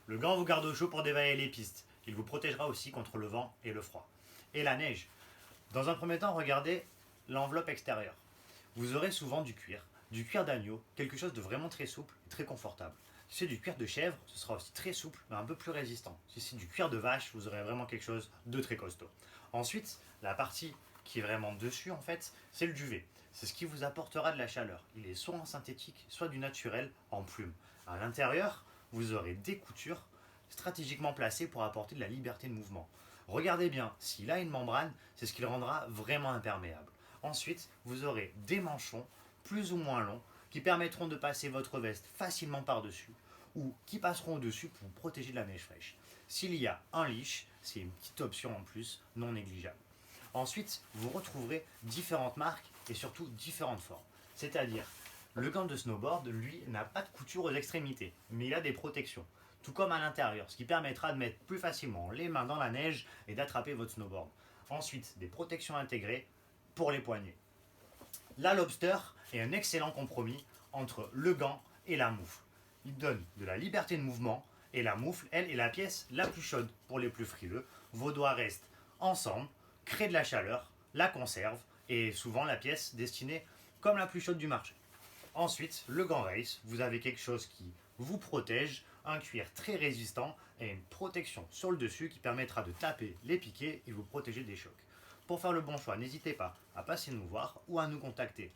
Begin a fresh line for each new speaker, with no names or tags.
Le gant vous garde au chaud pour dévaler les pistes. Il vous protégera aussi contre le vent et le froid. Et la neige. Dans un premier temps, regardez l'enveloppe extérieure. Vous aurez souvent du cuir d'agneau, quelque chose de vraiment très souple et très confortable. Si c'est du cuir de chèvre, ce sera aussi très souple, mais un peu plus résistant. Si c'est du cuir de vache, vous aurez vraiment quelque chose de très costaud. Ensuite, la partie qui est vraiment dessus, en fait, c'est le duvet. C'est ce qui vous apportera de la chaleur. Il est soit en synthétique, soit du naturel en plume. À l'intérieur, vous aurez des coutures stratégiquement placées pour apporter de la liberté de mouvement. Regardez bien, s'il a une membrane, c'est ce qui le rendra vraiment imperméable. Ensuite, vous aurez des manchons plus ou moins longs qui permettront de passer votre veste facilement par-dessus ou qui passeront au-dessus pour vous protéger de la neige fraîche. S'il y a un leash, c'est une petite option en plus non négligeable. Ensuite, vous retrouverez différentes marques et surtout différentes formes. C'est-à-dire, le gant de snowboard, lui, n'a pas de couture aux extrémités, mais il a des protections, tout comme à l'intérieur, ce qui permettra de mettre plus facilement les mains dans la neige et d'attraper votre snowboard. Ensuite, des protections intégrées pour les poignets. La Lobster est un excellent compromis entre le gant et la moufle. Il donne de la liberté de mouvement et la moufle, elle, est la pièce la plus chaude pour les plus frileux. Vos doigts restent ensemble, créent de la chaleur, la conservent et souvent la pièce destinée comme la plus chaude du marché. Ensuite, le gant race, vous avez quelque chose qui vous protège, un cuir très résistant et une protection sur le dessus qui permettra de taper les piquets et vous protéger des chocs. Pour faire le bon choix, n'hésitez pas à passer nous voir ou à nous contacter